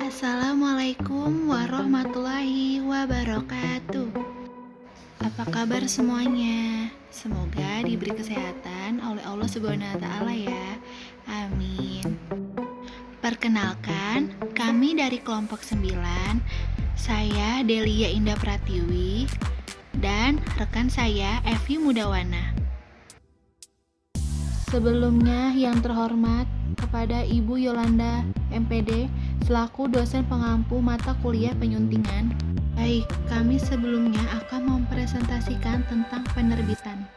Assalamualaikum warahmatullahi wabarakatuh. Apa kabar semuanya? Semoga diberi kesehatan oleh Allah Subhanahu wa taala ya. Amin. Perkenalkan, kami dari kelompok 9. Saya Delia Indah Pratiwi dan rekan saya Evi Mudawana. Sebelumnya yang terhormat kepada Ibu Yolanda MPD selaku dosen pengampu mata kuliah penyuntingan. Baik, kami sebelumnya akan mempresentasikan tentang penerbitan.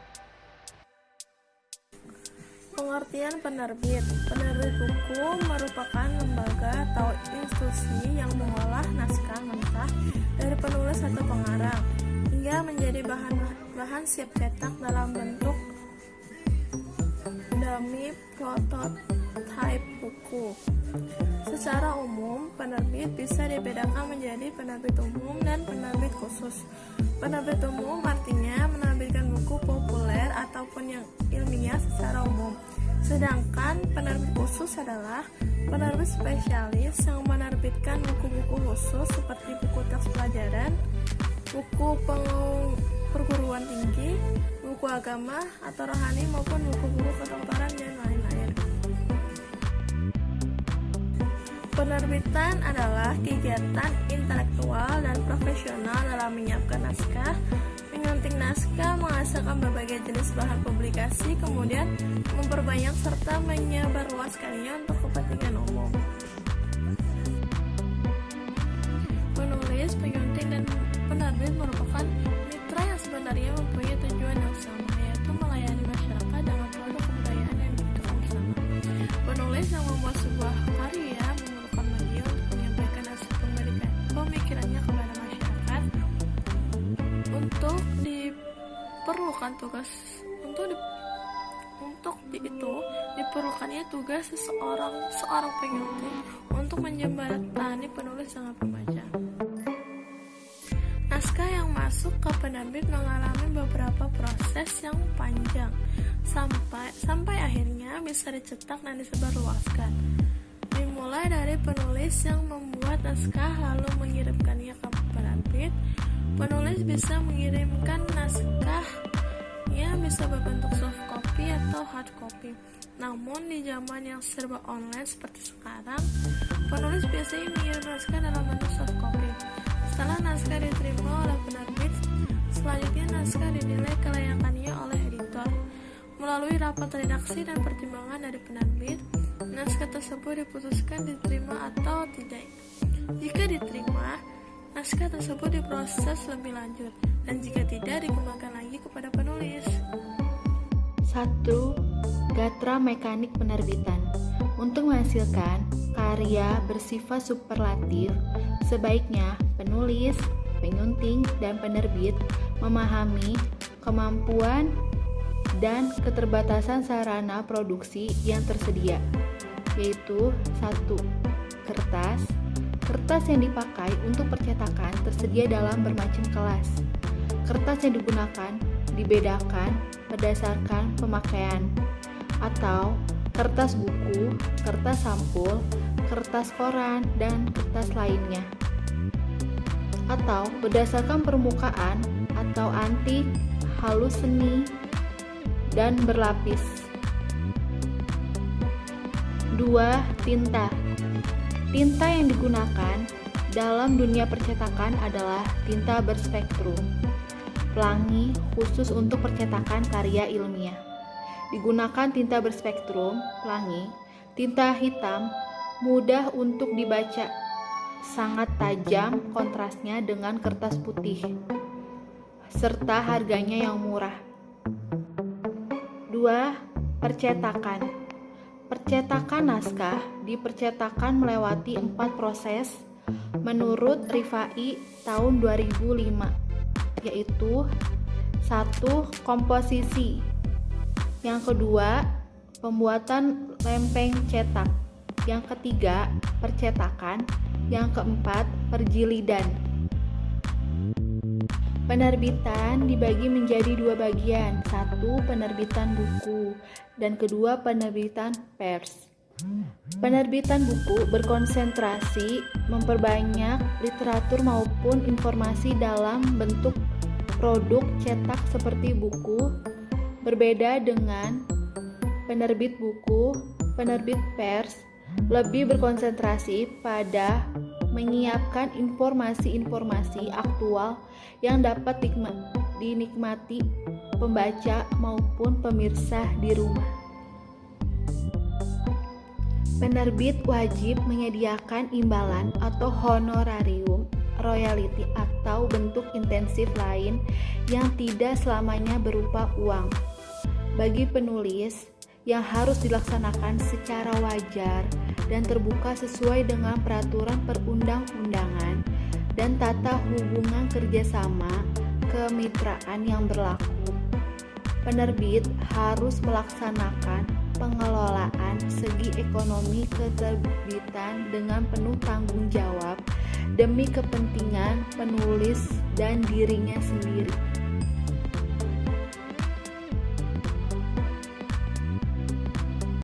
Pengertian penerbit. Penerbit buku merupakan lembaga atau institusi yang mengolah naskah mentah dari penulis atau pengarang hingga menjadi bahan siap cetak dalam bentuk dummy prototype buku. Secara umum, penerbit bisa dibedakan menjadi penerbit umum dan penerbit khusus. Penerbit umum artinya menerbitkan buku populer ataupun yang ilmiah secara umum. Sedangkan penerbit khusus adalah penerbit spesialis yang menerbitkan buku-buku khusus seperti buku teks pelajaran, buku perguruan tinggi, buku agama atau rohani maupun buku-buku kedokteran dan lain-lain. Penerbitan adalah kegiatan intelektual dan profesional dalam menyiapkan naskah, menyunting naskah, menghasilkan berbagai jenis bahan publikasi, kemudian memperbanyak serta menyebarluaskannya untuk kepentingan umum. Penulis, penyunting, dan penerbit merupakan mitra yang sebenarnya mempunyai tujuan yang sama, yaitu melayani masyarakat dengan produk kebudayaan yang dibutuhkan bersama. Penulis yang membuat sebuah karya memerlukan media untuk menyampaikan hasil pemikirannya kepada masyarakat. Diperlukannya tugas seorang penyunting untuk menjembatani penulis dengan pembaca. Naskah yang masuk ke penerbit mengalami beberapa proses yang panjang sampai akhirnya bisa dicetak dan disebarluaskan. Dimulai dari penulis yang membuat naskah lalu mengirimkannya ke penerbit. Penulis bisa mengirimkan naskahnya bisa berbentuk soft copy atau hard copy. Namun di zaman yang serba online seperti sekarang, penulis biasanya mengirim naskah dalam bentuk soft copy. Setelah naskah diterima oleh penerbit, selanjutnya naskah dinilai kelayakannya oleh editor. Melalui rapat redaksi dan pertimbangan dari penerbit, naskah tersebut diputuskan diterima atau tidak. Jika diterima, naskah tersebut diproses lebih lanjut, dan jika tidak, dikembangkan lagi kepada penulis. 1. Gatra mekanik penerbitan. Untuk menghasilkan karya bersifat superlatif, sebaiknya penulis, penyunting, dan penerbit memahami kemampuan dan keterbatasan sarana produksi yang tersedia, yaitu 1. Kertas yang dipakai untuk percetakan tersedia dalam bermacam kelas. Kertas yang digunakan dibedakan berdasarkan pemakaian, atau kertas buku, kertas sampul, kertas koran, dan kertas lainnya, atau berdasarkan permukaan atau antik, halus seni, dan berlapis. 2. Tinta yang digunakan dalam dunia percetakan adalah tinta berspektrum pelangi khusus untuk percetakan karya ilmiah. Digunakan tinta berspektrum pelangi, tinta hitam mudah untuk dibaca, sangat tajam kontrasnya dengan kertas putih, serta harganya yang murah. 2. Percetakan naskah dipercetakan melewati 4 proses menurut Rifai tahun 2005, yaitu 1. Komposisi, yang kedua pembuatan lempeng cetak, yang ketiga percetakan, yang keempat perjilidan. Penerbitan dibagi menjadi 2 bagian, 1. Penerbitan buku dan kedua penerbitan pers. Penerbitan buku berkonsentrasi memperbanyak literatur maupun informasi dalam bentuk produk cetak seperti buku. Berbeda dengan penerbit buku, penerbit pers lebih berkonsentrasi pada menyiapkan informasi-informasi aktual yang dapat dinikmati pembaca maupun pemirsa di rumah. Penerbit wajib menyediakan imbalan atau honorarium, royalti atau bentuk intensif lain yang tidak selamanya berupa uang bagi penulis yang harus dilaksanakan secara wajar dan terbuka sesuai dengan peraturan perundang-undangan dan tata hubungan kerjasama kemitraan yang berlaku. Penerbit harus melaksanakan pengelolaan segi ekonomi keterbitan dengan penuh tanggung jawab demi kepentingan penulis dan dirinya sendiri.